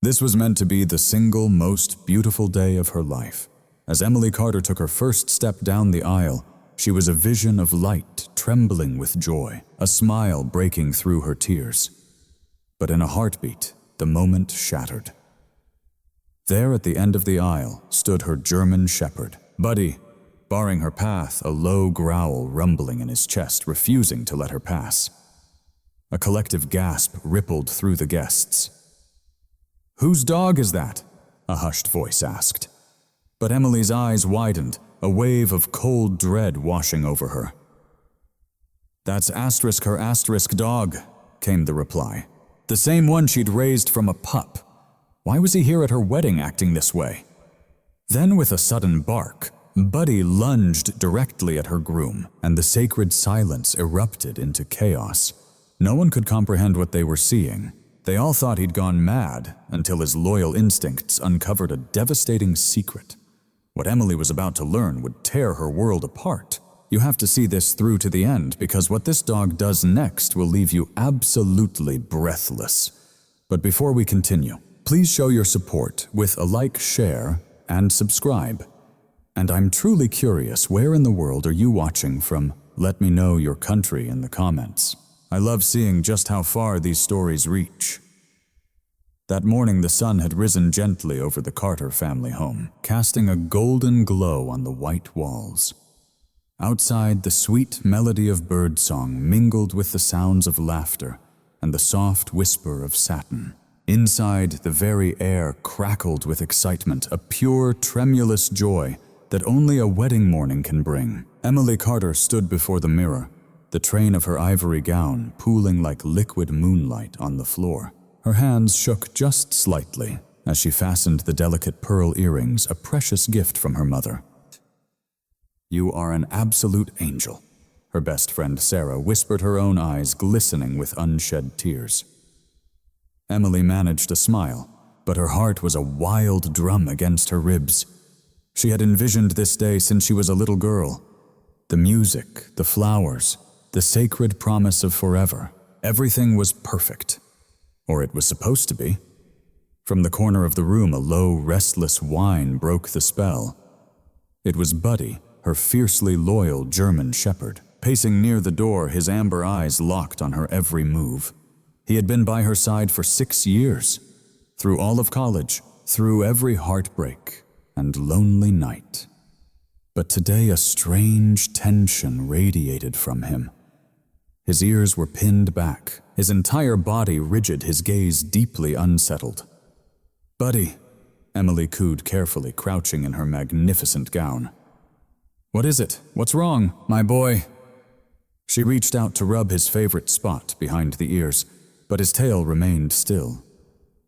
This was meant to be the single most beautiful day of her life. As Emily Carter took her first step down the aisle, she was a vision of light trembling with joy, a smile breaking through her tears. But in a heartbeat, the moment shattered. There at the end of the aisle stood her German shepherd, Buddy, barring her path, a low growl rumbling in his chest, refusing to let her pass. A collective gasp rippled through the guests. "Whose dog is that?" a hushed voice asked. But Emily's eyes widened, a wave of cold dread washing over her. "That's her asterisk dog," came the reply. "The same one she'd raised from a pup. Why was he here at her wedding acting this way?" Then with a sudden bark, Buddy lunged directly at her groom, and the sacred silence erupted into chaos. No one could comprehend what they were seeing. They all thought he'd gone mad until his loyal instincts uncovered a devastating secret. What Emily was about to learn would tear her world apart. You have to see this through to the end, because what this dog does next will leave you absolutely breathless. But before we continue, please show your support with a like, share, and subscribe. And I'm truly curious, where in the world are you watching from? Let me know your country in the comments. I love seeing just how far these stories reach. That morning the sun had risen gently over the Carter family home, casting a golden glow on the white walls. Outside, the sweet melody of birdsong mingled with the sounds of laughter and the soft whisper of satin. Inside, the very air crackled with excitement, a pure, tremulous joy that only a wedding morning can bring. Emily Carter stood before the mirror, the train of her ivory gown pooling like liquid moonlight on the floor. Her hands shook just slightly as she fastened the delicate pearl earrings, a precious gift from her mother. "You are an absolute angel," her best friend Sarah whispered, her own eyes glistening with unshed tears. Emily managed a smile, but her heart was a wild drum against her ribs. She had envisioned this day since she was a little girl. The music, the flowers, the sacred promise of forever. Everything was perfect. Or it was supposed to be. From the corner of the room, a low, restless whine broke the spell. It was Buddy, her fiercely loyal German shepherd, pacing near the door, his amber eyes locked on her every move. He had been by her side for 6 years, through all of college, through every heartbreak and lonely night. But today a strange tension radiated from him. His ears were pinned back, his entire body rigid, his gaze deeply unsettled. "Buddy," Emily cooed carefully, crouching in her magnificent gown. "What is it? What's wrong, my boy?" She reached out to rub his favorite spot behind the ears, but his tail remained still.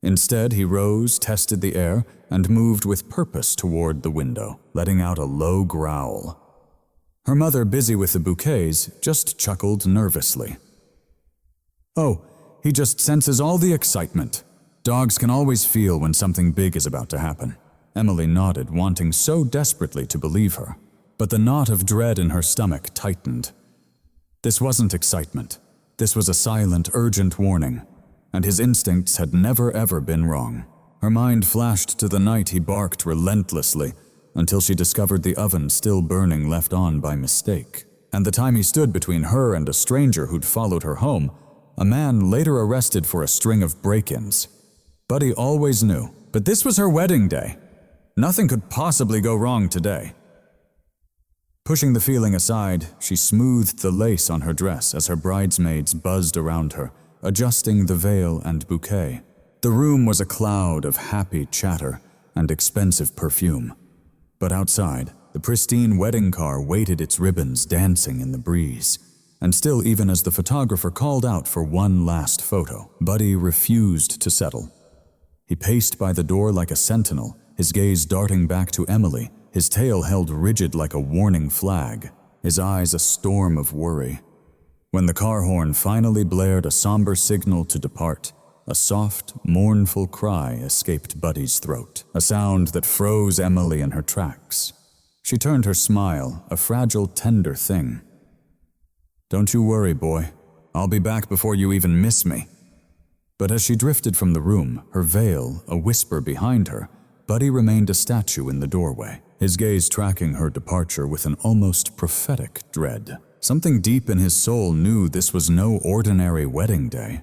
Instead, he rose, tested the air, and moved with purpose toward the window, letting out a low growl. Her mother, busy with the bouquets, just chuckled nervously. "Oh, he just senses all the excitement. Dogs can always feel when something big is about to happen." Emily nodded, wanting so desperately to believe her. But the knot of dread in her stomach tightened. This wasn't excitement. This was a silent, urgent warning, and his instincts had never ever been wrong. Her mind flashed to the night he barked relentlessly until she discovered the oven still burning, left on by mistake, and the time he stood between her and a stranger who'd followed her home, a man later arrested for a string of break-ins. Buddy always knew, but this was her wedding day. Nothing could possibly go wrong today. Pushing the feeling aside, she smoothed the lace on her dress as her bridesmaids buzzed around her, adjusting the veil and bouquet. The room was a cloud of happy chatter and expensive perfume. But outside, the pristine wedding car waited, its ribbons dancing in the breeze. And still, even as the photographer called out for one last photo, Buddy refused to settle. He paced by the door like a sentinel, his gaze darting back to Emily, his tail held rigid like a warning flag, his eyes a storm of worry. When the car horn finally blared a somber signal to depart, a soft, mournful cry escaped Buddy's throat, a sound that froze Emily in her tracks. She turned her smile, a fragile, tender thing. "Don't you worry, boy. I'll be back before you even miss me." But as she drifted from the room, her veil a whisper behind her, Buddy remained a statue in the doorway, his gaze tracking her departure with an almost prophetic dread. Something deep in his soul knew this was no ordinary wedding day.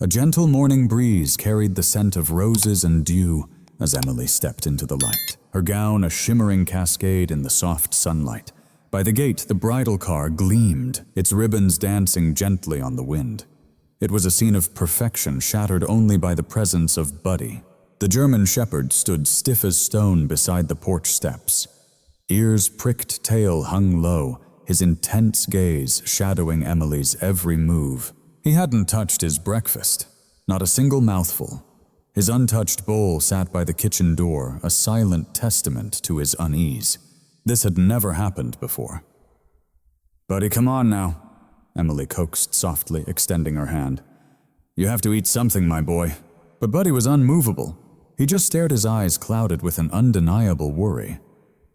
A gentle morning breeze carried the scent of roses and dew as Emily stepped into the light, her gown a shimmering cascade in the soft sunlight. By the gate, the bridal car gleamed, its ribbons dancing gently on the wind. It was a scene of perfection shattered only by the presence of Buddy. The German shepherd stood stiff as stone beside the porch steps. Ears pricked, tail hung low, his intense gaze shadowing Emily's every move. He hadn't touched his breakfast, not a single mouthful. His untouched bowl sat by the kitchen door, a silent testament to his unease. This had never happened before. "Buddy, come on now," Emily coaxed softly, extending her hand. "You have to eat something, my boy." But Buddy was unmovable. He just stared, his eyes clouded with an undeniable worry.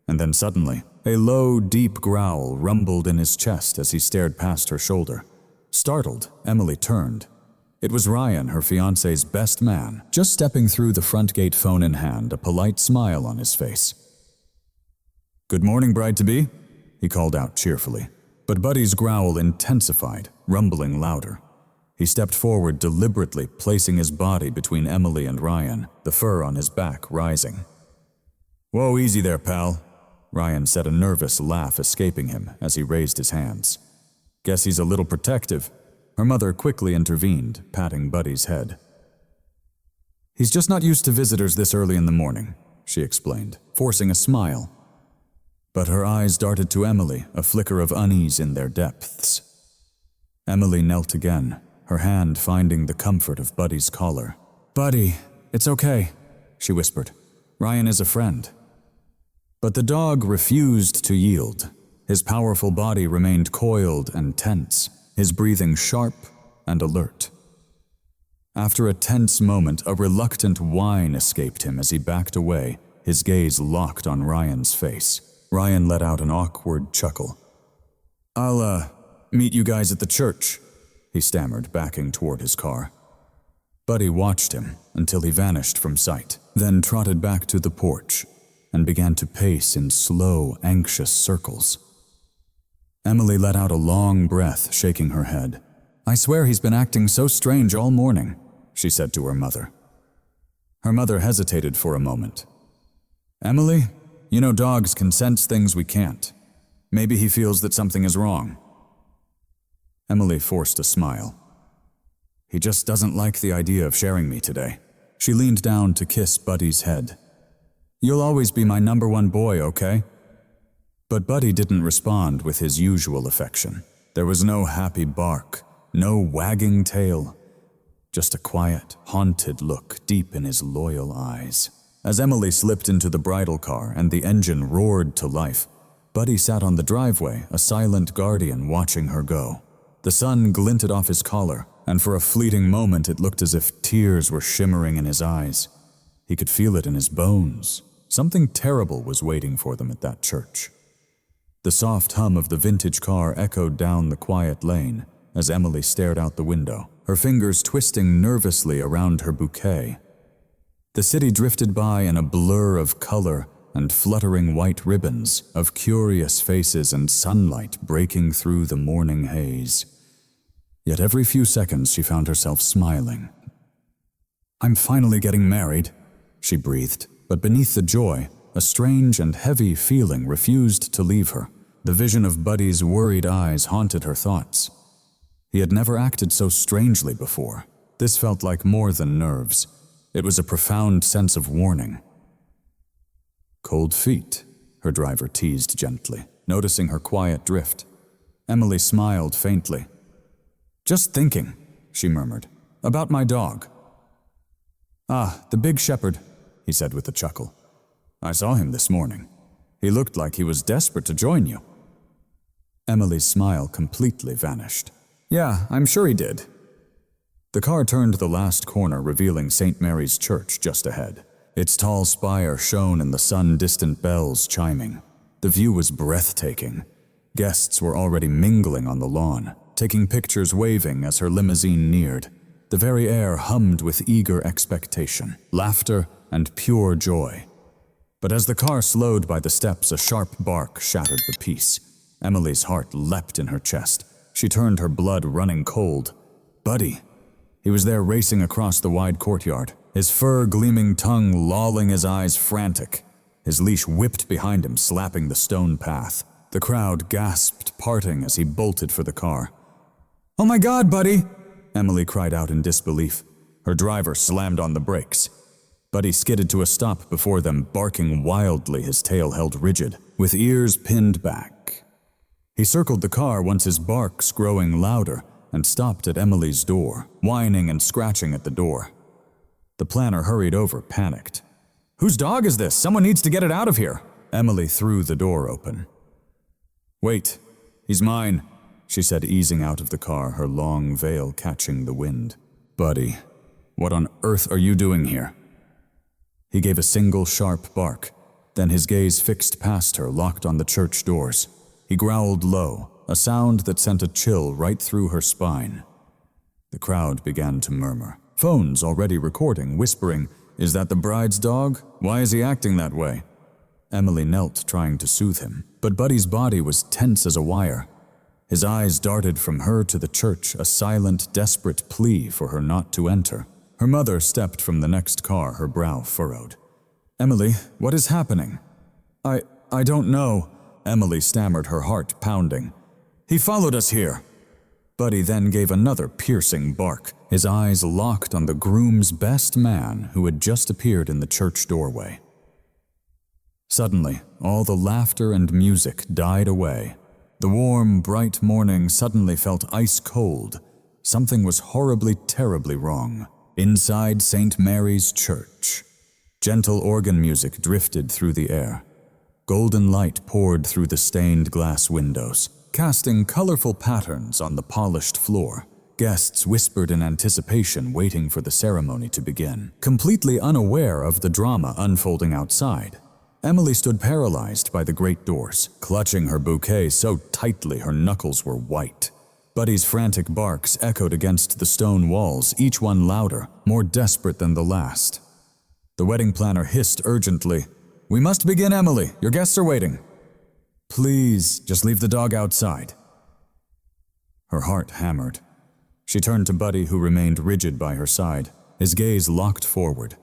And then suddenly, a low, deep growl rumbled in his chest as he stared past her shoulder. Startled, Emily turned. It was Ryan, her fiancé's best man, just stepping through the front gate, phone in hand, a polite smile on his face. "Good morning, bride-to-be," he called out cheerfully. But Buddy's growl intensified, rumbling louder. He stepped forward deliberately, placing his body between Emily and Ryan, the fur on his back rising. "Whoa, easy there, pal," Ryan said, a nervous laugh escaping him as he raised his hands. "Guess he's a little protective." Her mother quickly intervened, patting Buddy's head. "He's just not used to visitors this early in the morning," she explained, forcing a smile. But her eyes darted to Emily, a flicker of unease in their depths. Emily knelt again, her hand finding the comfort of Buddy's collar. "Buddy, it's okay," she whispered. "Ryan is a friend." But the dog refused to yield. His powerful body remained coiled and tense, his breathing sharp and alert. After a tense moment, a reluctant whine escaped him as he backed away, his gaze locked on Ryan's face. Ryan let out an awkward chuckle. "I'll, meet you guys at the church," he stammered, backing toward his car. Buddy watched him until he vanished from sight, then trotted back to the porch and began to pace in slow, anxious circles. Emily let out a long breath, shaking her head. "I swear he's been acting so strange all morning," she said to her mother. Her mother hesitated for a moment. "Emily, you know dogs can sense things we can't. Maybe he feels that something is wrong." Emily forced a smile. "He just doesn't like the idea of sharing me today." She leaned down to kiss Buddy's head. "You'll always be my number one boy, okay?" But Buddy didn't respond with his usual affection. There was no happy bark, no wagging tail, just a quiet, haunted look deep in his loyal eyes. As Emily slipped into the bridal car and the engine roared to life, Buddy sat on the driveway, a silent guardian watching her go. The sun glinted off his collar, and for a fleeting moment it looked as if tears were shimmering in his eyes. He could feel it in his bones. Something terrible was waiting for them at that church. The soft hum of the vintage car echoed down the quiet lane as Emily stared out the window, her fingers twisting nervously around her bouquet. The city drifted by in a blur of color and fluttering white ribbons, of curious faces and sunlight breaking through the morning haze. Yet every few seconds she found herself smiling. "I'm finally getting married," she breathed, but beneath the joy, a strange and heavy feeling refused to leave her. The vision of Buddy's worried eyes haunted her thoughts. He had never acted so strangely before. This felt like more than nerves. It was a profound sense of warning. "Cold feet," her driver teased gently, noticing her quiet drift. Emily smiled faintly. "Just thinking," she murmured, "about my dog." "Ah, the big shepherd," he said with a chuckle. "I saw him this morning. He looked like he was desperate to join you." Emily's smile completely vanished. "Yeah, I'm sure he did." The car turned the last corner, revealing St. Mary's Church just ahead. Its tall spire shone in the sun, distant bells chiming. The view was breathtaking. Guests were already mingling on the lawn, taking pictures, waving as her limousine neared. The very air hummed with eager expectation, laughter, and pure joy. But as the car slowed by the steps, a sharp bark shattered the peace. Emily's heart leapt in her chest. She turned, her blood running cold. Buddy! He was there racing across the wide courtyard, his fur-gleaming tongue lolling his eyes frantic. His leash whipped behind him, slapping the stone path. The crowd gasped, parting as he bolted for the car. "Oh my God, Buddy!" Emily cried out in disbelief. Her driver slammed on the brakes. Buddy skidded to a stop before them, barking wildly, his tail held rigid, with ears pinned back. He circled the car, once his barks growing louder, and stopped at Emily's door, whining and scratching at the door. The planner hurried over, panicked. "Whose dog is this? Someone needs to get it out of here!" Emily threw the door open. "Wait, he's mine," she said, easing out of the car, her long veil catching the wind. "Buddy, what on earth are you doing here?" He gave a single sharp bark, then his gaze fixed past her, locked on the church doors. He growled low, a sound that sent a chill right through her spine. The crowd began to murmur. Phones already recording, whispering, "Is that the bride's dog? Why is he acting that way?" Emily knelt, trying to soothe him, but Buddy's body was tense as a wire. His eyes darted from her to the church, a silent, desperate plea for her not to enter. Her mother stepped from the next car, her brow furrowed. "Emily, what is happening?" I don't know," Emily stammered, her heart pounding. "He followed us here." Buddy then gave another piercing bark, his eyes locked on the groom's best man who had just appeared in the church doorway. Suddenly, all the laughter and music died away. The warm, bright morning suddenly felt ice cold. Something was horribly, terribly wrong. Inside St. Mary's Church, gentle organ music drifted through the air. Golden light poured through the stained glass windows, casting colorful patterns on the polished floor. Guests whispered in anticipation, waiting for the ceremony to begin, completely unaware of the drama unfolding outside. Emily stood paralyzed by the great doors, clutching her bouquet so tightly her knuckles were white. Buddy's frantic barks echoed against the stone walls, each one louder, more desperate than the last. The wedding planner hissed urgently, "We must begin, Emily. Your guests are waiting." "Please, just leave the dog outside." Her heart hammered. She turned to Buddy, who remained rigid by her side, his gaze locked forward.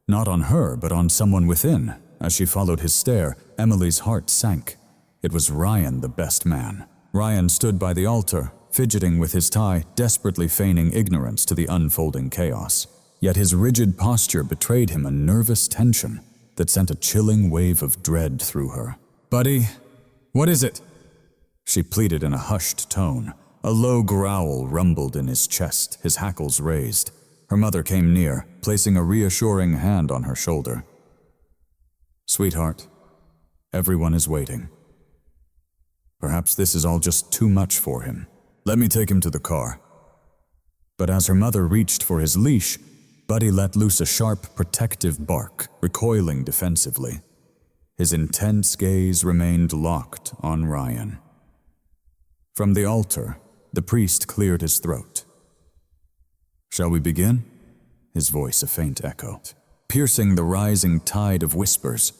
Not on her, but on someone within. As she followed his stare, Emily's heart sank. It was Ryan, the best man. Ryan stood by the altar, fidgeting with his tie, desperately feigning ignorance to the unfolding chaos. Yet his rigid posture betrayed him a nervous tension that sent a chilling wave of dread through her. "Buddy, what is it?" she pleaded in a hushed tone. A low growl rumbled in his chest, his hackles raised. Her mother came near, placing a reassuring hand on her shoulder. "Sweetheart, everyone is waiting. Perhaps this is all just too much for him. Let me take him to the car." But as her mother reached for his leash, Buddy let loose a sharp, protective bark, recoiling defensively. His intense gaze remained locked on Ryan. From the altar, the priest cleared his throat. "Shall we begin?" His voice a faint echo, piercing the rising tide of whispers.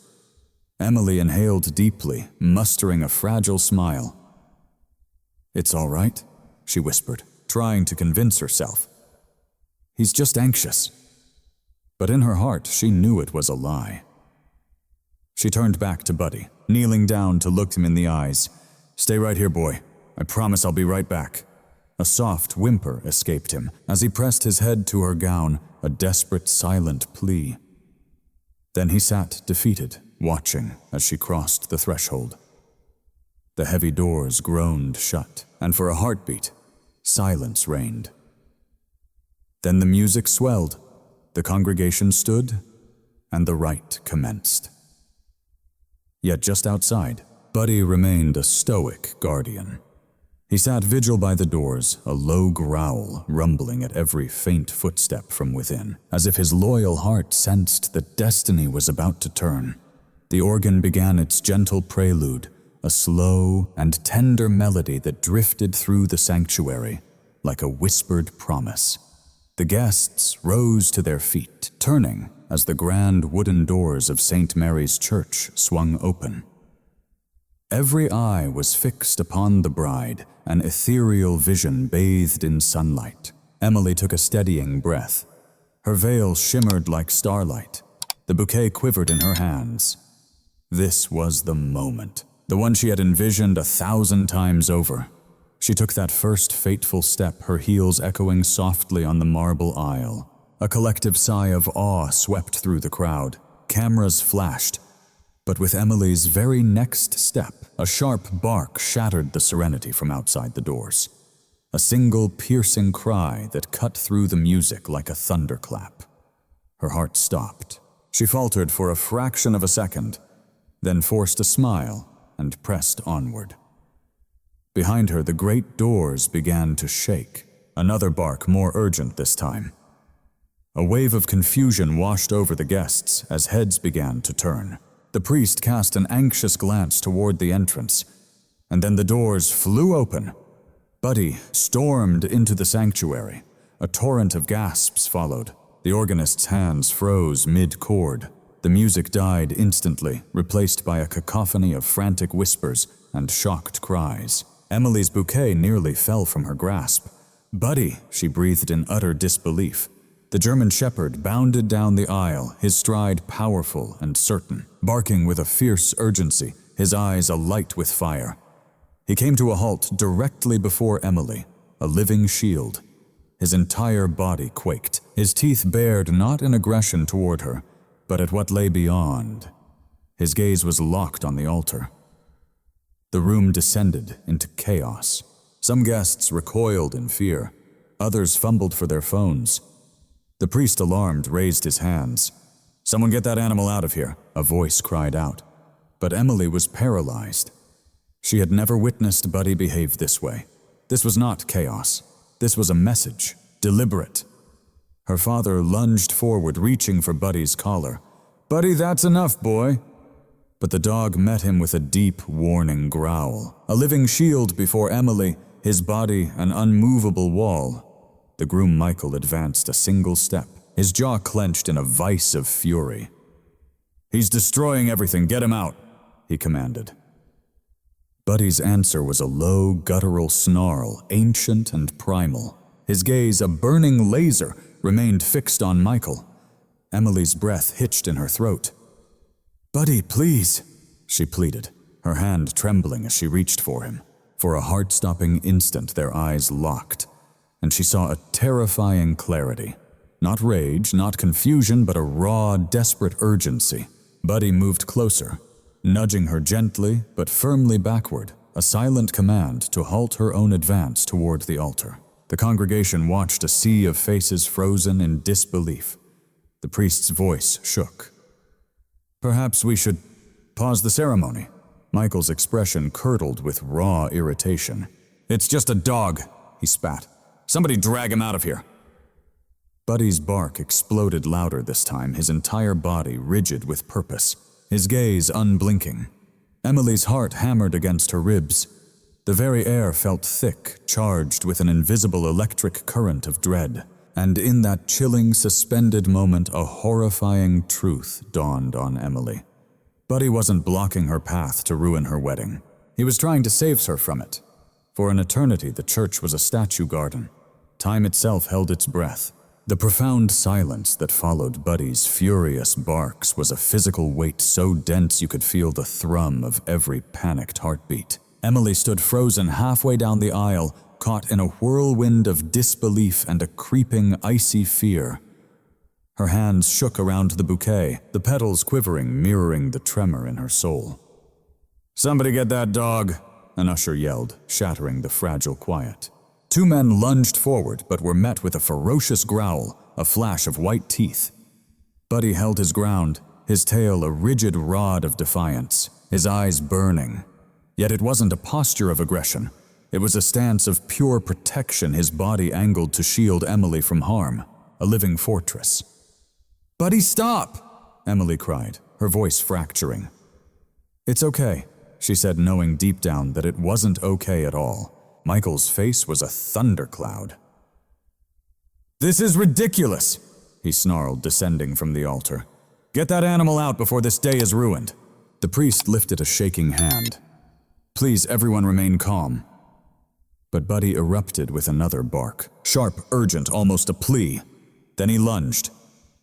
Emily inhaled deeply, mustering a fragile smile. "It's all right," she whispered, trying to convince herself. "He's just anxious." But in her heart, she knew it was a lie. She turned back to Buddy, kneeling down to look him in the eyes. "Stay right here, boy. I promise I'll be right back." A soft whimper escaped him as he pressed his head to her gown, a desperate, silent plea. Then he sat defeated, watching as she crossed the threshold. The heavy doors groaned shut, and for a heartbeat, silence reigned. Then the music swelled, the congregation stood, and the rite commenced. Yet just outside, Buddy remained a stoic guardian. He sat vigil by the doors, a low growl rumbling at every faint footstep from within, as if his loyal heart sensed that destiny was about to turn. The organ began its gentle prelude, a slow and tender melody that drifted through the sanctuary like a whispered promise. The guests rose to their feet, turning as the grand wooden doors of St. Mary's Church swung open. Every eye was fixed upon the bride, an ethereal vision bathed in sunlight. Emily took a steadying breath. Her veil shimmered like starlight. The bouquet quivered in her hands. This was the moment, the one she had envisioned 1,000 times over. She took that first fateful step, her heels echoing softly on the marble aisle. A collective sigh of awe swept through the crowd. Cameras flashed. But with Emily's very next step, a sharp bark shattered the serenity from outside the doors. A single piercing cry that cut through the music like a thunderclap. Her heart stopped. She faltered for a fraction of a second, then forced a smile and pressed onward. Behind her, the great doors began to shake. Another bark, more urgent this time. A wave of confusion washed over the guests as heads began to turn. The priest cast an anxious glance toward the entrance, and then the doors flew open. Buddy stormed into the sanctuary. A torrent of gasps followed. The organist's hands froze mid-chord. The music died instantly, replaced by a cacophony of frantic whispers and shocked cries. Emily's bouquet nearly fell from her grasp. "Buddy," she breathed in utter disbelief. The German shepherd bounded down the aisle, his stride powerful and certain, barking with a fierce urgency, his eyes alight with fire. He came to a halt directly before Emily, a living shield. His entire body quaked, his teeth bared not in aggression toward her, but at what lay beyond. His gaze was locked on the altar. The room descended into chaos. Some guests recoiled in fear. Others fumbled for their phones. The priest, alarmed, raised his hands. "Someone get that animal out of here," a voice cried out. But Emily was paralyzed. She had never witnessed Buddy behave this way. This was not chaos. This was a message, deliberate. Her father lunged forward, reaching for Buddy's collar. "Buddy, that's enough, boy." But the dog met him with a deep, warning growl. A living shield before Emily, his body an unmovable wall. The groom Michael advanced a single step, his jaw clenched in a vice of fury. "He's destroying everything, get him out," he commanded. Buddy's answer was a low, guttural snarl, ancient and primal. His gaze, a burning laser, remained fixed on Michael. Emily's breath hitched in her throat. "Buddy, please," she pleaded, her hand trembling as she reached for him. For a heart-stopping instant their eyes locked, and she saw a terrifying clarity. Not rage, not confusion, but a raw, desperate urgency. Buddy moved closer, nudging her gently but firmly backward, a silent command to halt her own advance toward the altar. The congregation watched, a sea of faces frozen in disbelief. The priest's voice shook. "Perhaps we should pause the ceremony." Michael's expression curdled with raw irritation. "It's just a dog," he spat. "Somebody drag him out of here." Buddy's bark exploded louder this time, his entire body rigid with purpose, his gaze unblinking. Emily's heart hammered against her ribs. The very air felt thick, charged with an invisible electric current of dread. And in that chilling, suspended moment, a horrifying truth dawned on Emily. Buddy wasn't blocking her path to ruin her wedding. He was trying to save her from it. For an eternity, the church was a statue garden. Time itself held its breath. The profound silence that followed Buddy's furious barks was a physical weight so dense you could feel the thrum of every panicked heartbeat. Emily stood frozen halfway down the aisle, caught in a whirlwind of disbelief and a creeping, icy fear. Her hands shook around the bouquet, the petals quivering, mirroring the tremor in her soul. "Somebody get that dog," an usher yelled, shattering the fragile quiet. Two men lunged forward, but were met with a ferocious growl, a flash of white teeth. Buddy held his ground, his tail a rigid rod of defiance, his eyes burning. Yet it wasn't a posture of aggression. It was a stance of pure protection, his body angled to shield Emily from harm, a living fortress. "Buddy, stop!" Emily cried, her voice fracturing. "It's okay," she said, knowing deep down that it wasn't okay at all. Michael's face was a thundercloud. "This is ridiculous," he snarled, descending from the altar. "Get that animal out before this day is ruined." The priest lifted a shaking hand. "Please, everyone remain calm." But Buddy erupted with another bark, sharp, urgent, almost a plea. Then he lunged,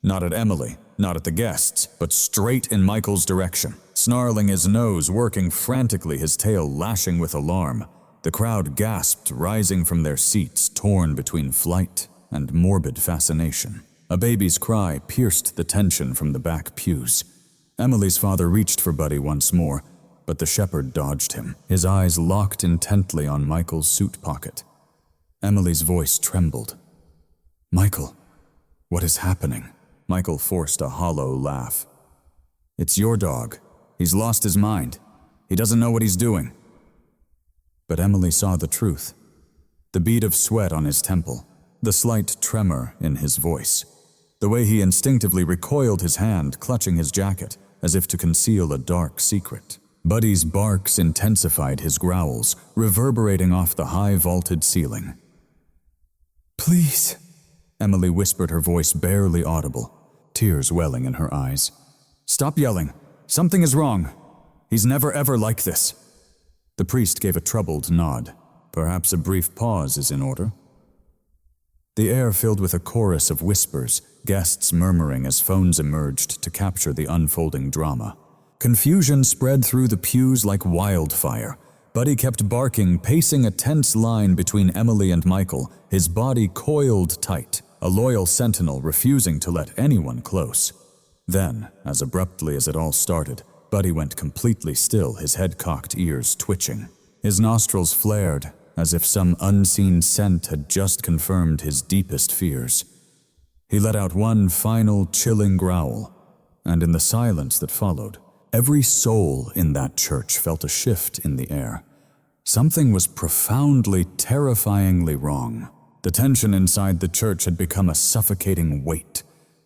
not at Emily, not at the guests, but straight in Michael's direction, snarling his nose, working frantically, his tail lashing with alarm. The crowd gasped, rising from their seats, torn between flight and morbid fascination. A baby's cry pierced the tension from the back pews. Emily's father reached for Buddy once more, but the shepherd dodged him, his eyes locked intently on Michael's suit pocket. Emily's voice trembled. "Michael, what is happening?" Michael forced a hollow laugh. "It's your dog. He's lost his mind. He doesn't know what he's doing." But Emily saw the truth. The bead of sweat on his temple, the slight tremor in his voice, the way he instinctively recoiled his hand, clutching his jacket, as if to conceal a dark secret. Buddy's barks intensified his growls, reverberating off the high vaulted ceiling. "Please," Emily whispered, her voice barely audible, tears welling in her eyes. "Stop yelling. Something is wrong. He's never ever like this." The priest gave a troubled nod. Perhaps a brief pause is in order. The air filled with a chorus of whispers, guests murmuring as phones emerged to capture the unfolding drama. Confusion spread through the pews like wildfire. Buddy kept barking, pacing a tense line between Emily and Michael, his body coiled tight, a loyal sentinel refusing to let anyone close. Then, as abruptly as it all started, Buddy went completely still, his head cocked, ears twitching. His nostrils flared, as if some unseen scent had just confirmed his deepest fears. He let out one final, chilling growl, and in the silence that followed, every soul in that church felt a shift in the air. Something was profoundly, terrifyingly wrong. The tension inside the church had become a suffocating weight,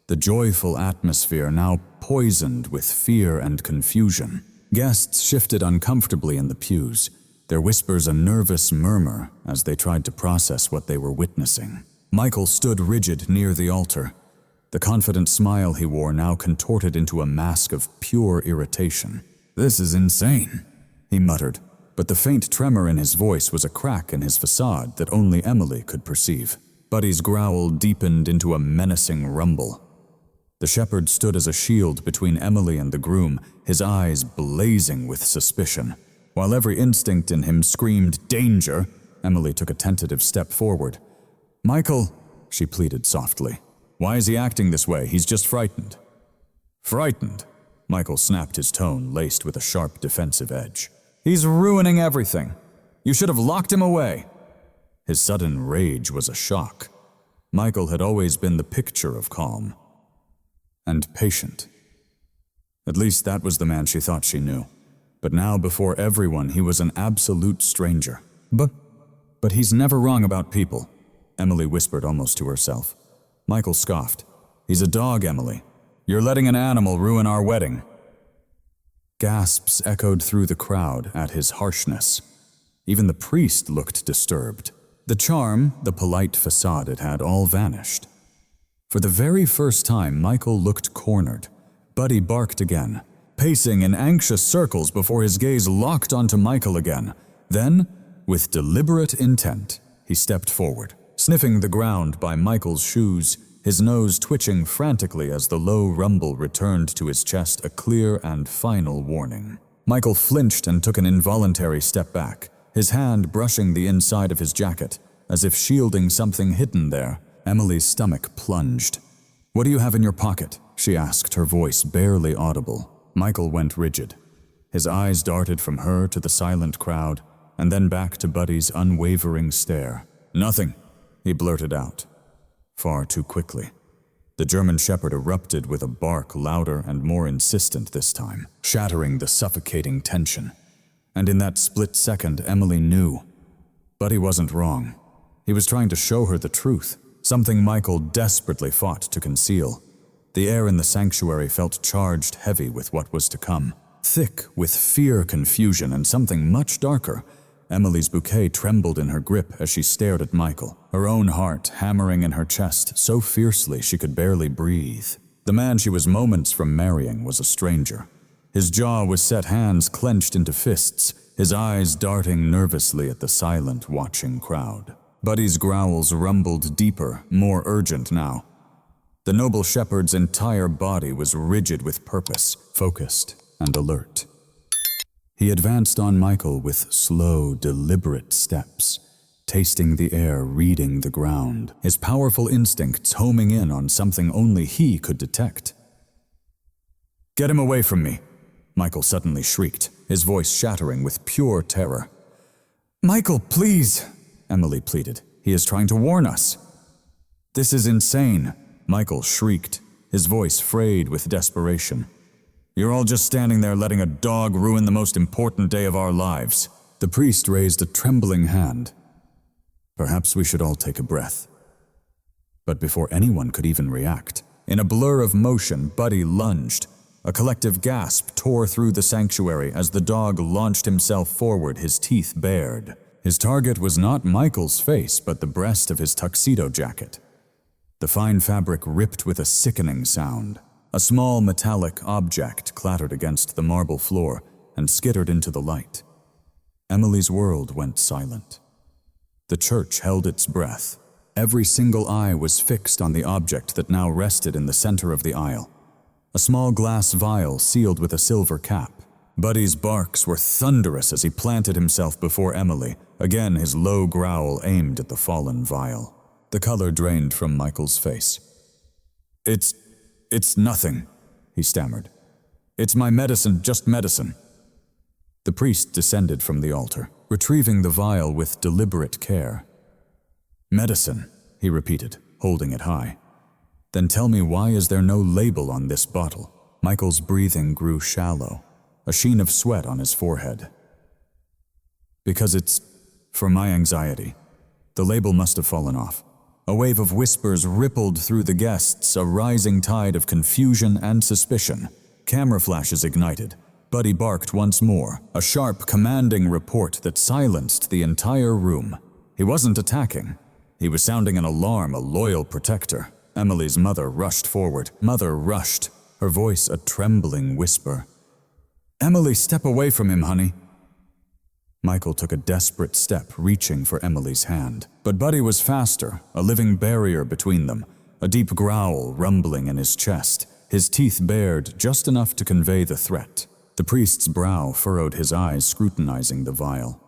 the joyful atmosphere now poisoned with fear and confusion. Guests shifted uncomfortably in the pews, their whispers a nervous murmur as they tried to process what they were witnessing. Michael stood rigid near the altar. The confident smile he wore now contorted into a mask of pure irritation. "This is insane," he muttered, but the faint tremor in his voice was a crack in his facade that only Emily could perceive. Buddy's growl deepened into a menacing rumble. The shepherd stood as a shield between Emily and the groom, his eyes blazing with suspicion. While every instinct in him screamed danger, Emily took a tentative step forward. "Michael," she pleaded softly. "Why is he acting this way? He's just frightened." "Frightened?" Michael snapped, his tone laced with a sharp defensive edge. "He's ruining everything. You should have locked him away." His sudden rage was a shock. Michael had always been the picture of calm and patient. At least that was the man she thought she knew. But now, before everyone, he was an absolute stranger. But he's never wrong about people," Emily whispered almost to herself. Michael scoffed. "He's a dog, Emily. You're letting an animal ruin our wedding." Gasps echoed through the crowd at his harshness. Even the priest looked disturbed. The charm, the polite facade it had, all vanished. For the very first time, Michael looked cornered. Buddy barked again, pacing in anxious circles before his gaze locked onto Michael again. Then, with deliberate intent, he stepped forward, sniffing the ground by Michael's shoes, his nose twitching frantically as the low rumble returned to his chest, a clear and final warning. Michael flinched and took an involuntary step back, his hand brushing the inside of his jacket, as if shielding something hidden there. Emily's stomach plunged. "What do you have in your pocket?" she asked, her voice barely audible. Michael went rigid. His eyes darted from her to the silent crowd, and then back to Buddy's unwavering stare. "Nothing," he blurted out, far too quickly. The German shepherd erupted with a bark louder and more insistent this time, shattering the suffocating tension. And in that split second, Emily knew. Buddy wasn't wrong. He was trying to show her the truth, something Michael desperately fought to conceal. The air in the sanctuary felt charged heavy with what was to come, thick with fear, confusion, and something much darker, Emily's bouquet trembled in her grip as she stared at Michael, her own heart hammering in her chest so fiercely she could barely breathe. The man she was moments from marrying was a stranger. His jaw was set, hands clenched into fists, his eyes darting nervously at the silent, watching crowd. Buddy's growls rumbled deeper, more urgent now. The noble shepherd's entire body was rigid with purpose, focused and alert. He advanced on Michael with slow, deliberate steps, tasting the air, reading the ground, his powerful instincts homing in on something only he could detect. "Get him away from me!" Michael suddenly shrieked, his voice shattering with pure terror. "Michael, please!" Emily pleaded. "He is trying to warn us." "This is insane!" Michael shrieked, his voice frayed with desperation. "You're all just standing there letting a dog ruin the most important day of our lives." The priest raised a trembling hand. "Perhaps we should all take a breath." But before anyone could even react, in a blur of motion, Buddy lunged. A collective gasp tore through the sanctuary as the dog launched himself forward, his teeth bared. His target was not Michael's face, but the breast of his tuxedo jacket. The fine fabric ripped with a sickening sound. A small metallic object clattered against the marble floor and skittered into the light. Emily's world went silent. The church held its breath. Every single eye was fixed on the object that now rested in the center of the aisle. A small glass vial sealed with a silver cap. Buddy's barks were thunderous as he planted himself before Emily, again his low growl aimed at the fallen vial. The color drained from Michael's face. It's nothing," he stammered. "It's my medicine, just medicine." The priest descended from the altar, retrieving the vial with deliberate care. "Medicine," he repeated, holding it high. "Then tell me, why is there no label on this bottle?" Michael's breathing grew shallow, a sheen of sweat on his forehead. "Because it's for my anxiety. The label must have fallen off." A wave of whispers rippled through the guests, a rising tide of confusion and suspicion. Camera flashes ignited. Buddy barked once more, a sharp, commanding report that silenced the entire room. He wasn't attacking. He was sounding an alarm, a loyal protector. Emily's mother rushed forward. Mother rushed, her voice a trembling whisper. "Emily, step away from him, honey." Michael took a desperate step, reaching for Emily's hand. But Buddy was faster, a living barrier between them, a deep growl rumbling in his chest, his teeth bared just enough to convey the threat. The priest's brow furrowed, his eyes scrutinizing the vial.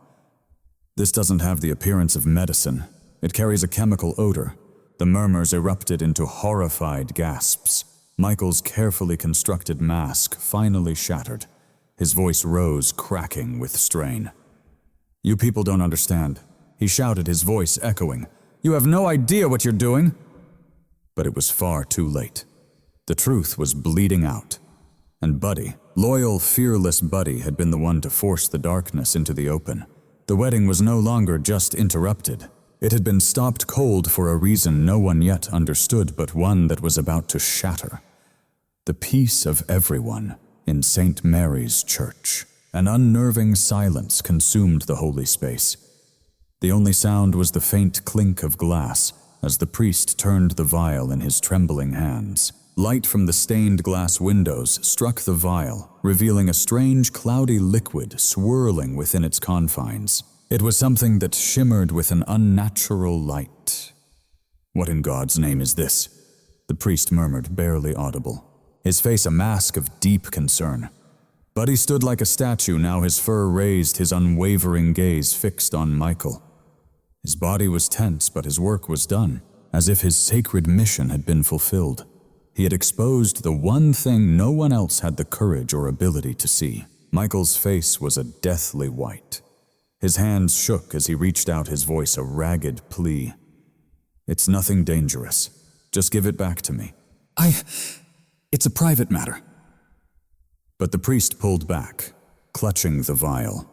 "This doesn't have the appearance of medicine. It carries a chemical odor." The murmurs erupted into horrified gasps. Michael's carefully constructed mask finally shattered. His voice rose, cracking with strain. "You people don't understand," he shouted, his voice echoing. "You have no idea what you're doing!" But it was far too late. The truth was bleeding out. And Buddy, loyal, fearless Buddy, had been the one to force the darkness into the open. The wedding was no longer just interrupted. It had been stopped cold for a reason no one yet understood, but one that was about to shatter. The peace of everyone in St. Mary's Church. An unnerving silence consumed the holy space. The only sound was the faint clink of glass as the priest turned the vial in his trembling hands. Light from the stained glass windows struck the vial, revealing a strange, cloudy liquid swirling within its confines. It was something that shimmered with an unnatural light. "What in God's name is this?" the priest murmured, barely audible, his face a mask of deep concern. Buddy stood like a statue, now his fur raised, his unwavering gaze fixed on Michael. His body was tense, but his work was done, as if his sacred mission had been fulfilled. He had exposed the one thing no one else had the courage or ability to see. Michael's face was a deathly white. His hands shook as he reached out, his voice a ragged plea. "It's nothing dangerous. Just give it back to me." It's a private matter." But the priest pulled back, clutching the vial.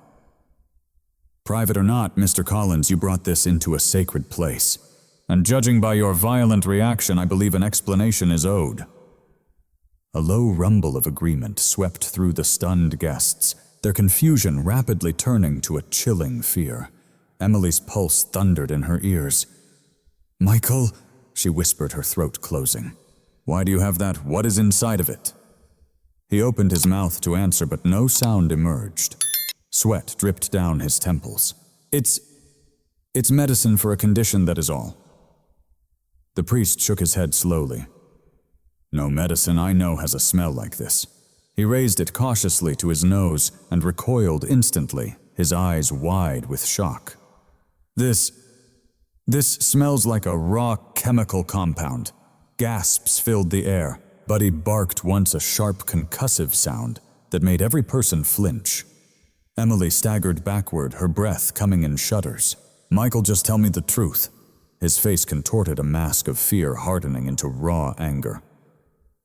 "Private or not, Mr. Collins, you brought this into a sacred place. And judging by your violent reaction, I believe an explanation is owed." A low rumble of agreement swept through the stunned guests. their confusion rapidly turning to a chilling fear. Emily's pulse thundered in her ears. "Michael," she whispered, her throat closing. "Why do you have that? What is inside of it?" He opened his mouth to answer, but no sound emerged. Sweat dripped down his temples. It's medicine for a condition, that is all." The priest shook his head slowly. "No medicine I know has a smell like this." He raised it cautiously to his nose and recoiled instantly, his eyes wide with shock. This smells like a raw chemical compound." Gasps filled the air. Buddy barked once, a sharp concussive sound that made every person flinch. Emily staggered backward, her breath coming in shudders. "Michael, just tell me the truth." His face contorted, a mask of fear hardening into raw anger.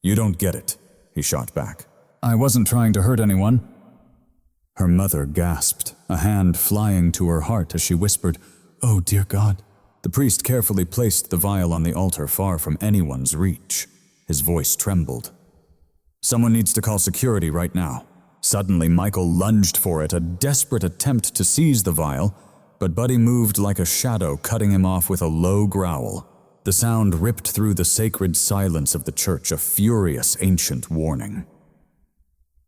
"You don't get it," he shot back. "I wasn't trying to hurt anyone." Her mother gasped, a hand flying to her heart as she whispered, "Oh, dear God." The priest carefully placed the vial on the altar far from anyone's reach. His voice trembled. "Someone needs to call security right now." Suddenly, Michael lunged for it, a desperate attempt to seize the vial, but Buddy moved like a shadow, cutting him off with a low growl. The sound ripped through the sacred silence of the church, a furious ancient warning.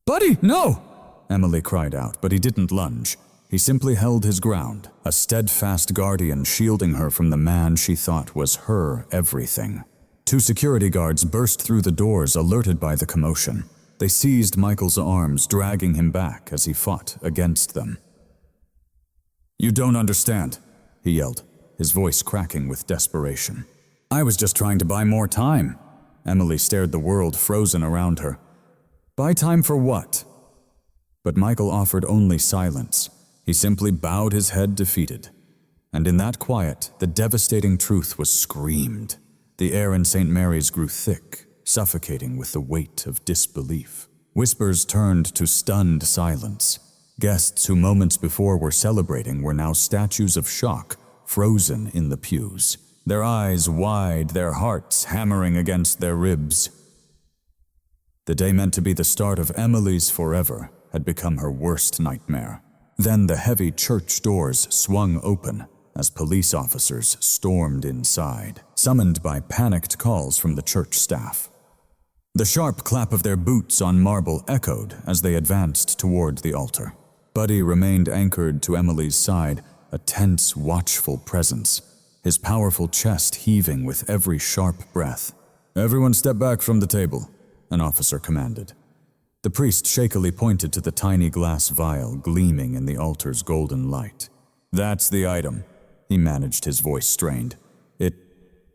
"Buddy, no!" Emily cried out, but he didn't lunge. He simply held his ground, a steadfast guardian shielding her from the man she thought was her everything. Two security guards burst through the doors, alerted by the commotion. They seized Michael's arms, dragging him back as he fought against them. "You don't understand," he yelled, his voice cracking with desperation. "I was just trying to buy more time." Emily stared, the world frozen around her. "Buy time for what?" But Michael offered only silence. He simply bowed his head, defeated. And in that quiet, the devastating truth was screamed. The air in St. Mary's grew thick, suffocating with the weight of disbelief. Whispers turned to stunned silence. Guests who moments before were celebrating were now statues of shock, frozen in the pews, their eyes wide, their hearts hammering against their ribs. The day meant to be the start of Emily's forever had become her worst nightmare. Then the heavy church doors swung open as police officers stormed inside, summoned by panicked calls from the church staff. The sharp clap of their boots on marble echoed as they advanced toward the altar. Buddy remained anchored to Emily's side, a tense, watchful presence, his powerful chest heaving with every sharp breath. "Everyone step back from the table," an officer commanded. The priest shakily pointed to the tiny glass vial gleaming in the altar's golden light. "That's the item," he managed, his voice strained.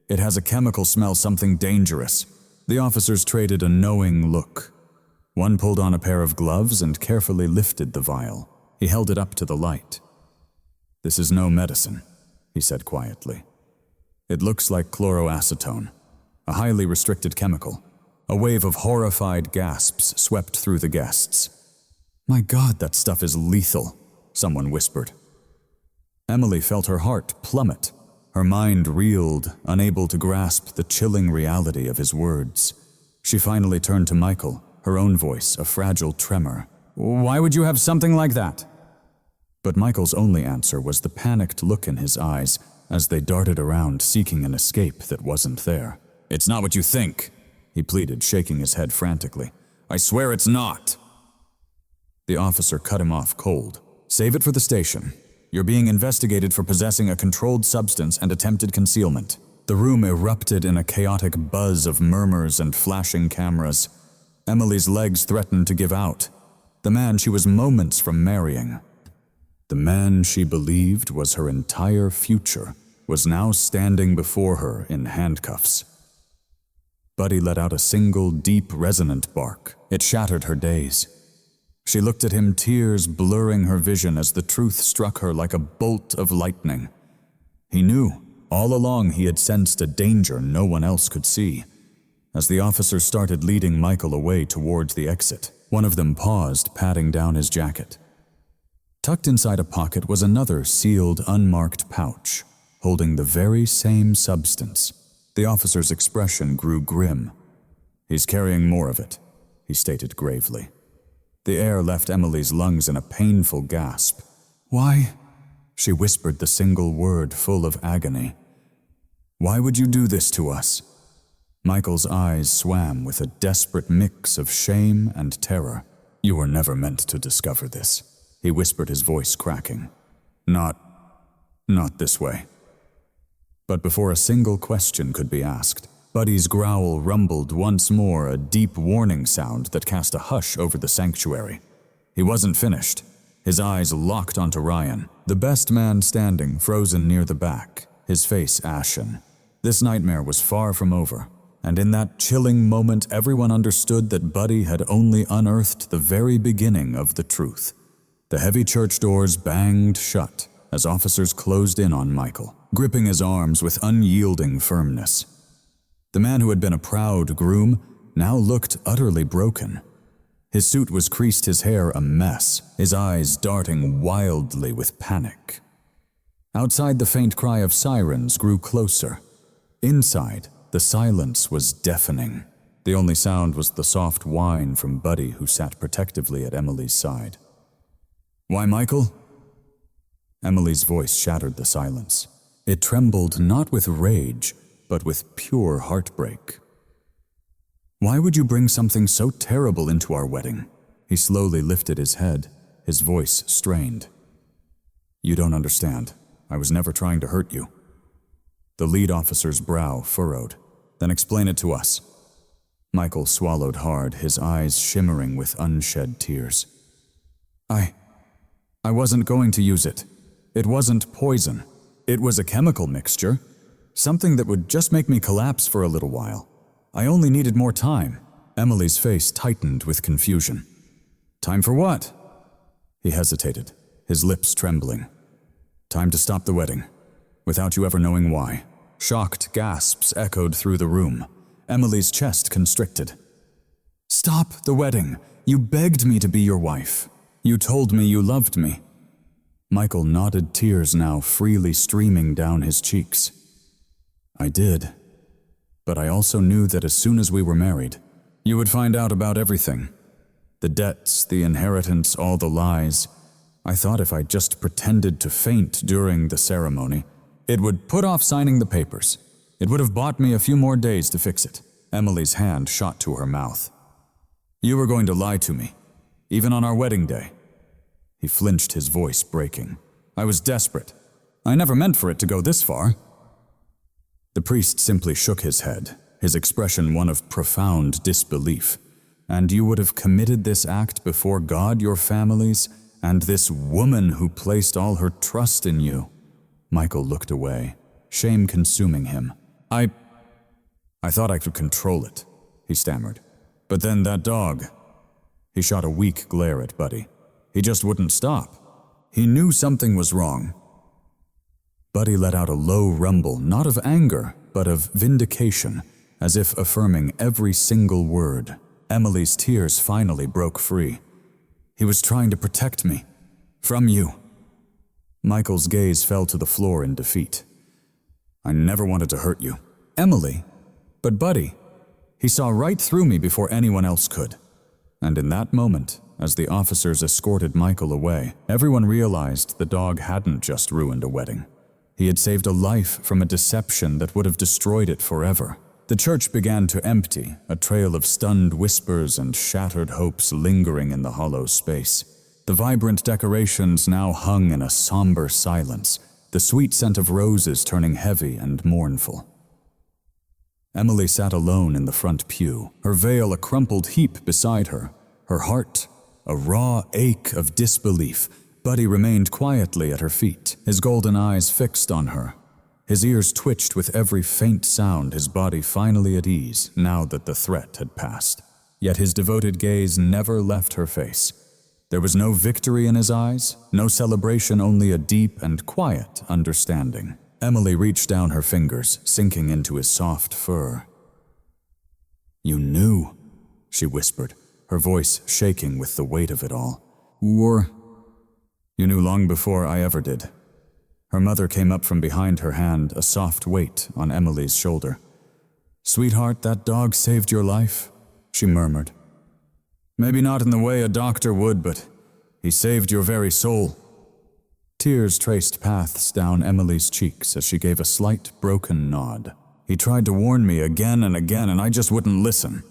It has a chemical smell, something dangerous." The officers traded a knowing look. One pulled on a pair of gloves and carefully lifted the vial. He held it up to the light. "This is no medicine," he said quietly. "It looks like chloroacetone, a highly restricted chemical." A wave of horrified gasps swept through the guests. "My God, that stuff is lethal," someone whispered. Emily felt her heart plummet. Her mind reeled, unable to grasp the chilling reality of his words. She finally turned to Michael, her own voice a fragile tremor. "Why would you have something like that?" But Michael's only answer was the panicked look in his eyes as they darted around, seeking an escape that wasn't there. "It's not what you think," he pleaded, shaking his head frantically. "I swear it's not." The officer cut him off cold. "Save it for the station. You're being investigated for possessing a controlled substance and attempted concealment." The room erupted in a chaotic buzz of murmurs and flashing cameras. Emily's legs threatened to give out. The man she was moments from marrying, the man she believed was her entire future, was now standing before her in handcuffs. Buddy let out a single, deep, resonant bark. It shattered her daze. She looked at him, tears blurring her vision as the truth struck her like a bolt of lightning. He knew. All along he had sensed a danger no one else could see. As the officers started leading Michael away towards the exit, one of them paused, patting down his jacket. Tucked inside a pocket was another sealed, unmarked pouch, holding the very same substance. The officer's expression grew grim. "He's carrying more of it," he stated gravely. The air left Emily's lungs in a painful gasp. "Why?" She whispered the single word full of agony. "Why would you do this to us?" Michael's eyes swam with a desperate mix of shame and terror. "You were never meant to discover this," he whispered, his voice cracking. Not this way." But before a single question could be asked, Buddy's growl rumbled once more, a deep warning sound that cast a hush over the sanctuary. He wasn't finished. His eyes locked onto Ryan, the best man standing, frozen near the back, his face ashen. This nightmare was far from over, and in that chilling moment everyone understood that Buddy had only unearthed the very beginning of the truth. The heavy church doors banged shut as officers closed in on Michael, gripping his arms with unyielding firmness. The man who had been a proud groom now looked utterly broken. His suit was creased, his hair a mess, his eyes darting wildly with panic. Outside, the faint cry of sirens grew closer. Inside, the silence was deafening. The only sound was the soft whine from Buddy, who sat protectively at Emily's side. "Why, Michael?" Emily's voice shattered the silence. It trembled not with rage, but with pure heartbreak. "Why would you bring something so terrible into our wedding?" He slowly lifted his head, his voice strained. "You don't understand. I was never trying to hurt you." The lead officer's brow furrowed. "Then explain it to us." Michael swallowed hard, his eyes shimmering with unshed tears. I wasn't going to use it. It wasn't poison. It was a chemical mixture. Something that would just make me collapse for a little while. I only needed more time." Emily's face tightened with confusion. "Time for what?" He hesitated, his lips trembling. "Time to stop the wedding, without you ever knowing why." Shocked gasps echoed through the room. Emily's chest constricted. "Stop the wedding! You begged me to be your wife. You told me you loved me." Michael nodded, tears now freely streaming down his cheeks. "I did. But I also knew that as soon as we were married, you would find out about everything. The debts, the inheritance, all the lies. I thought if I just pretended to faint during the ceremony, it would put off signing the papers. It would have bought me a few more days to fix it." Emily's hand shot to her mouth. "You were going to lie to me, even on our wedding day." He flinched, his voice breaking. "I was desperate. I never meant for it to go this far." The priest simply shook his head, his expression one of profound disbelief. "And you would have committed this act before God, your families, and this woman who placed all her trust in you?" Michael looked away, shame consuming him. I thought I could control it," he stammered. "But then that dog." He shot a weak glare at Buddy. He just wouldn't stop. He knew something was wrong. Buddy let out a low rumble, not of anger, but of vindication, as if affirming every single word. Emily's tears finally broke free. "He was trying to protect me. From you." Michael's gaze fell to the floor in defeat. "I never wanted to hurt you." "Emily? But Buddy, he saw right through me before anyone else could." And in that moment, as the officers escorted Michael away, everyone realized the dog hadn't just ruined a wedding. He had saved a life from a deception that would have destroyed it forever. The church began to empty, a trail of stunned whispers and shattered hopes lingering in the hollow space. The vibrant decorations now hung in a somber silence, the sweet scent of roses turning heavy and mournful. Emily sat alone in the front pew, her veil a crumpled heap beside her, her heart a raw ache of disbelief. Buddy remained quietly at her feet, his golden eyes fixed on her. His ears twitched with every faint sound, his body finally at ease now that the threat had passed. Yet his devoted gaze never left her face. There was no victory in his eyes, no celebration, only a deep and quiet understanding. Emily reached down her fingers, sinking into his soft fur. "You knew," she whispered, her voice shaking with the weight of it all. "You knew long before I ever did." Her mother came up from behind her hand, a soft weight on Emily's shoulder. "Sweetheart, that dog saved your life," she murmured. Maybe not in the way a doctor would, but he saved your very soul." Tears traced paths down Emily's cheeks as she gave a slight, broken nod. "He tried to warn me again and again, and I just wouldn't listen."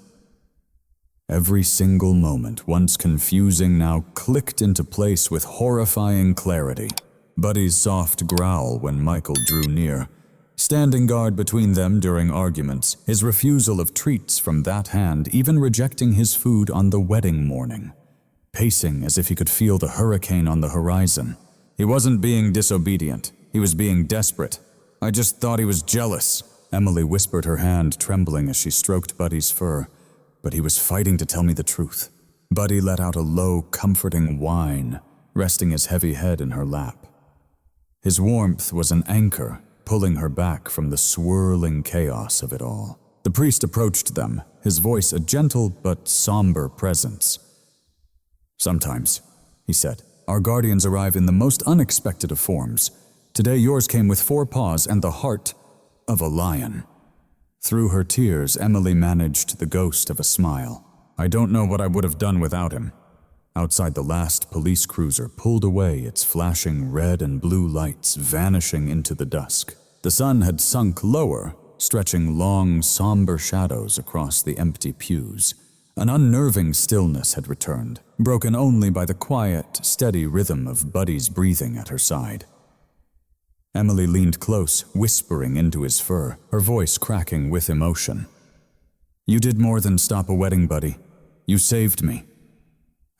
Every single moment, once confusing, now clicked into place with horrifying clarity. Buddy's soft growl when Michael drew near, standing guard between them during arguments, his refusal of treats from that hand, even rejecting his food on the wedding morning, pacing as if he could feel the hurricane on the horizon. He wasn't being disobedient, he was being desperate. "I just thought he was jealous," Emily whispered, her hand trembling as she stroked Buddy's fur. "But he was fighting to tell me the truth." Buddy let out a low, comforting whine, resting his heavy head in her lap. His warmth was an anchor, pulling her back from the swirling chaos of it all. The priest approached them, his voice a gentle but somber presence. "Sometimes," he said, "our guardians arrive in the most unexpected of forms. Today yours came with 4 paws and the heart of a lion." Through her tears, Emily managed the ghost of a smile. "I don't know what I would have done without him." Outside, the last police cruiser pulled away, its flashing red and blue lights vanishing into the dusk. The sun had sunk lower, stretching long, somber shadows across the empty pews. An unnerving stillness had returned, broken only by the quiet, steady rhythm of Buddy's breathing at her side. Emily leaned close, whispering into his fur, her voice cracking with emotion. "You did more than stop a wedding, Buddy. You saved me."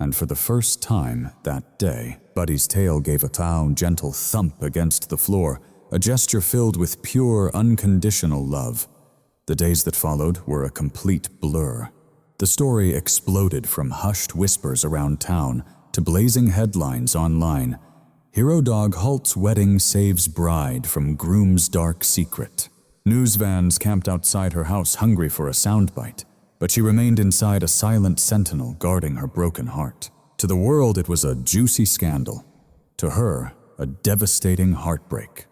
And for the first time that day, Buddy's tail gave a gentle thump against the floor, a gesture filled with pure, unconditional love. The days that followed were a complete blur. The story exploded from hushed whispers around town to blazing headlines online. Hero Dog Halt's wedding saves bride from groom's dark secret. News vans camped outside her house hungry for a soundbite, but she remained inside a silent sentinel guarding her broken heart. To the world, it was a juicy scandal. To her, a devastating heartbreak.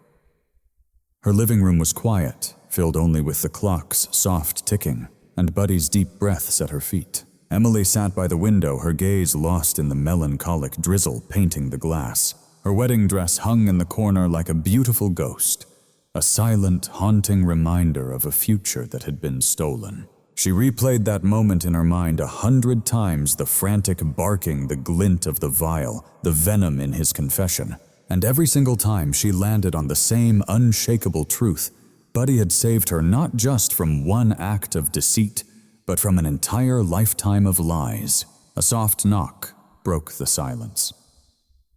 Her living room was quiet, filled only with the clock's soft ticking and Buddy's deep breaths at her feet. Emily sat by the window, her gaze lost in the melancholic drizzle painting the glass. Her wedding dress hung in the corner like a beautiful ghost, a silent, haunting reminder of a future that had been stolen. She replayed that moment in her mind 100 times, the frantic barking, the glint of the vial, the venom in his confession. And every single time she landed on the same unshakable truth. Buddy had saved her not just from one act of deceit, but from an entire lifetime of lies. A soft knock broke the silence.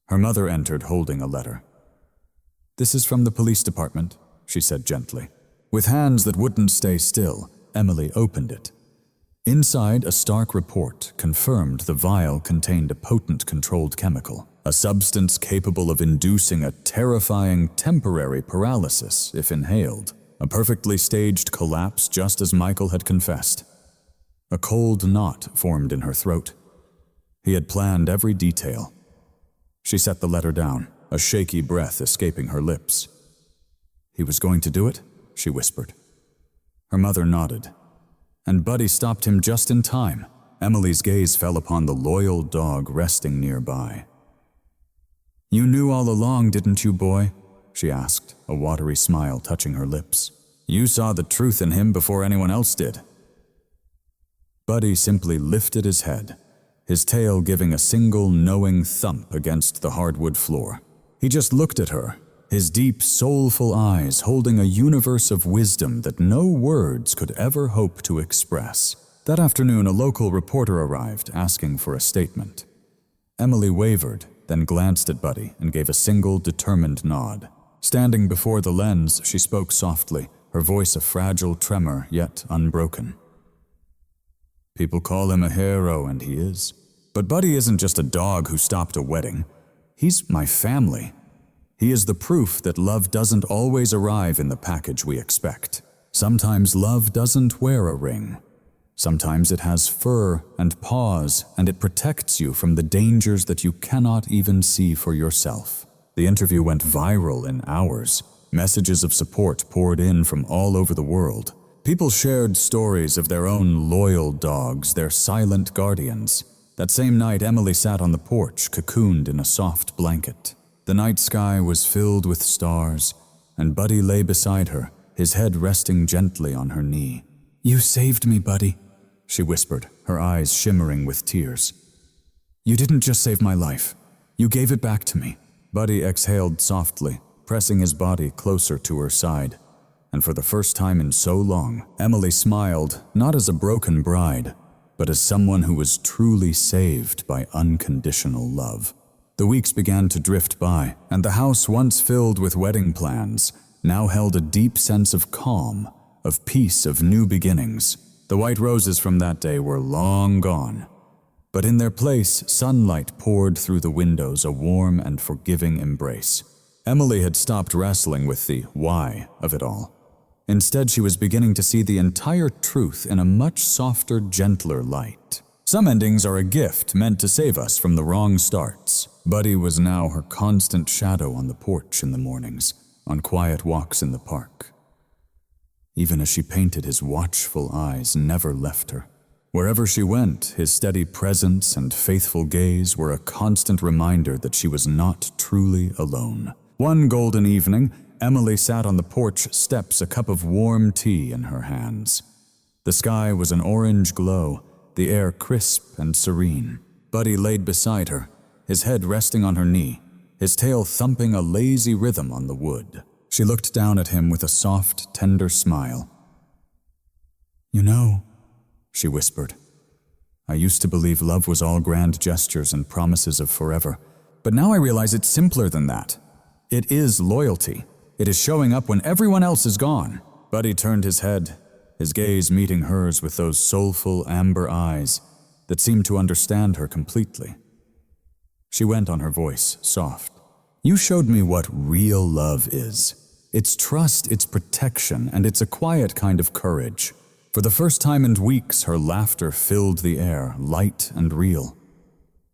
Her mother entered holding a letter. "This is from the police department," she said gently. With hands that wouldn't stay still, Emily opened it. Inside, a stark report confirmed the vial contained a potent controlled chemical, a substance capable of inducing a terrifying temporary paralysis if inhaled, a perfectly staged collapse just as Michael had confessed. A cold knot formed in her throat. He had planned every detail. She set the letter down, a shaky breath escaping her lips. "He was going to do it?" she whispered. Her mother nodded, and Buddy stopped him just in time. Emily's gaze fell upon the loyal dog resting nearby. "You knew all along, didn't you, boy?" she asked, a watery smile touching her lips. "You saw the truth in him before anyone else did." Buddy simply lifted his head, his tail giving a single knowing thump against the hardwood floor. He just looked at her, his deep, soulful eyes holding a universe of wisdom that no words could ever hope to express. That afternoon, a local reporter arrived, asking for a statement. Emily wavered, then glanced at Buddy and gave a single, determined nod. Standing before the lens, she spoke softly, her voice a fragile tremor, yet unbroken. "People call him a hero, and he is. But Buddy isn't just a dog who stopped a wedding. He's my family. He is the proof that love doesn't always arrive in the package we expect. Sometimes love doesn't wear a ring. Sometimes it has fur and paws, and it protects you from the dangers that you cannot even see for yourself." The interview went viral in hours. Messages of support poured in from all over the world. People shared stories of their own loyal dogs, their silent guardians. That same night, Emily sat on the porch, cocooned in a soft blanket. The night sky was filled with stars, and Buddy lay beside her, his head resting gently on her knee. "You saved me, Buddy," she whispered, her eyes shimmering with tears. "You didn't just save my life. You gave it back to me." Buddy exhaled softly, pressing his body closer to her side. And for the first time in so long, Emily smiled, not as a broken bride, but as someone who was truly saved by unconditional love. The weeks began to drift by, and the house once filled with wedding plans now held a deep sense of calm, of peace, of new beginnings. The white roses from that day were long gone, but in their place, sunlight poured through the windows, a warm and forgiving embrace. Emily had stopped wrestling with the why of it all. Instead, she was beginning to see the entire truth in a much softer, gentler light. Some endings are a gift meant to save us from the wrong starts. Buddy was now her constant shadow on the porch in the mornings, on quiet walks in the park. Even as she painted, his watchful eyes never left her. Wherever she went, his steady presence and faithful gaze were a constant reminder that she was not truly alone. One golden evening, Emily sat on the porch steps, a cup of warm tea in her hands. The sky was an orange glow, the air crisp and serene. Buddy laid beside her, his head resting on her knee, his tail thumping a lazy rhythm on the wood. She looked down at him with a soft, tender smile. "You know," she whispered, "I used to believe love was all grand gestures and promises of forever, but now I realize it's simpler than that. It is loyalty. It is showing up when everyone else is gone." Buddy turned his head, his gaze meeting hers with those soulful amber eyes that seemed to understand her completely. She went on, her voice soft. "You showed me what real love is. It's trust, it's protection, and it's a quiet kind of courage." For the first time in weeks, her laughter filled the air, light and real.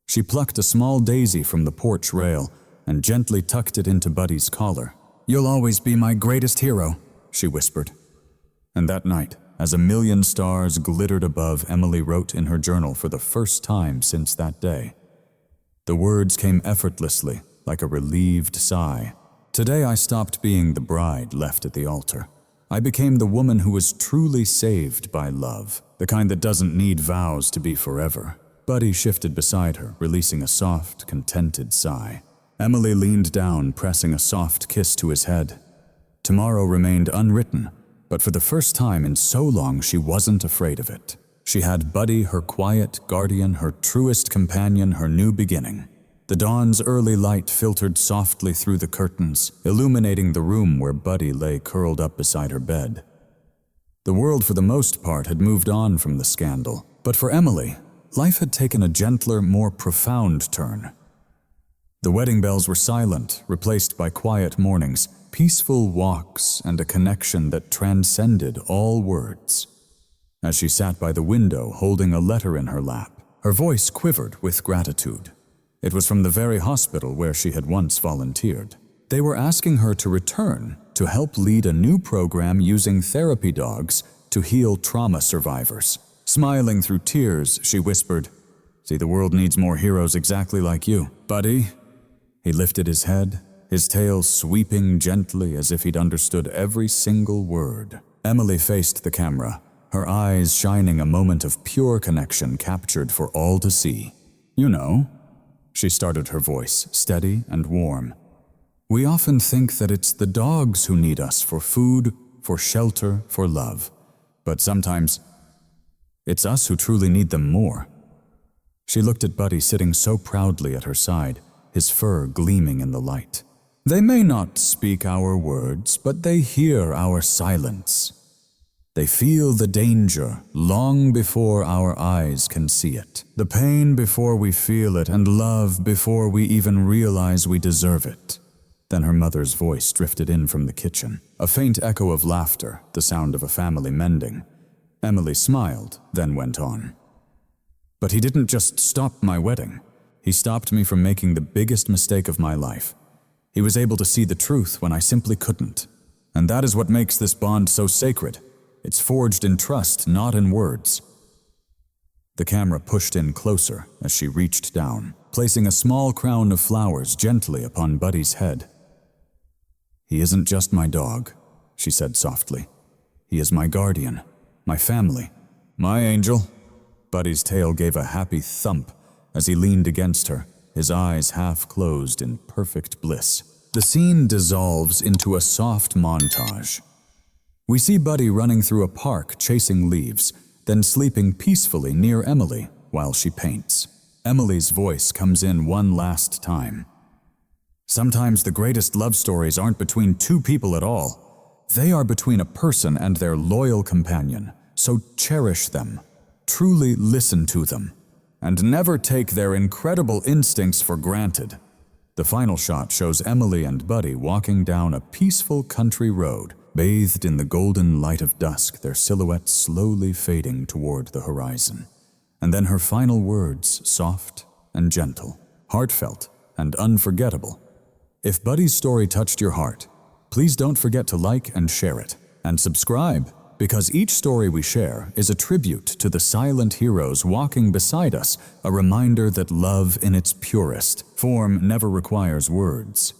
She plucked a small daisy from the porch rail and gently tucked it into Buddy's collar. "You'll always be my greatest hero," she whispered. And that night, as a million stars glittered above, Emily wrote in her journal for the first time since that day. The words came effortlessly, like a relieved sigh. "Today I stopped being the bride left at the altar. I became the woman who was truly saved by love, the kind that doesn't need vows to be forever." Buddy shifted beside her, releasing a soft, contented sigh. Emily leaned down, pressing a soft kiss to his head. Tomorrow remained unwritten, but for the first time in so long she wasn't afraid of it. She had Buddy, her quiet guardian, her truest companion, her new beginning. The dawn's early light filtered softly through the curtains, illuminating the room where Buddy lay curled up beside her bed. The world, for the most part, had moved on from the scandal, but for Emily, life had taken a gentler, more profound turn. The wedding bells were silent, replaced by quiet mornings, peaceful walks, and a connection that transcended all words. As she sat by the window, holding a letter in her lap, her voice quivered with gratitude. It was from the very hospital where she had once volunteered. They were asking her to return to help lead a new program using therapy dogs to heal trauma survivors. Smiling through tears, she whispered, "See, the world needs more heroes exactly like you, Buddy." He lifted his head, his tail sweeping gently as if he'd understood every single word. Emily faced the camera, her eyes shining, a moment of pure connection captured for all to see. "You know," she started, her voice steady and warm, "we often think that it's the dogs who need us for food, for shelter, for love. But sometimes it's us who truly need them more." She looked at Buddy sitting so proudly at her side, his fur gleaming in the light. "They may not speak our words, but they hear our silence. They feel the danger long before our eyes can see it, the pain before we feel it, and love before we even realize we deserve it." Then her mother's voice drifted in from the kitchen, a faint echo of laughter, the sound of a family mending. Emily smiled, then went on. "But he didn't just stop my wedding. He stopped me from making the biggest mistake of my life. He was able to see the truth when I simply couldn't. And that is what makes this bond so sacred. It's forged in trust, not in words." The camera pushed in closer as she reached down, placing a small crown of flowers gently upon Buddy's head. "He isn't just my dog," she said softly. "He is my guardian, my family, my angel." Buddy's tail gave a happy thump as he leaned against her, his eyes half closed in perfect bliss. The scene dissolves into a soft montage. We see Buddy running through a park chasing leaves, then sleeping peacefully near Emily while she paints. Emily's voice comes in one last time. "Sometimes the greatest love stories aren't between two people at all. They are between a person and their loyal companion, so cherish them, truly listen to them, and never take their incredible instincts for granted." The final shot shows Emily and Buddy walking down a peaceful country road, bathed in the golden light of dusk, their silhouettes slowly fading toward the horizon. And then her final words, soft and gentle, heartfelt and unforgettable. If Buddy's story touched your heart, please don't forget to like and share it, and subscribe, because each story we share is a tribute to the silent heroes walking beside us, a reminder that love in its purest form never requires words.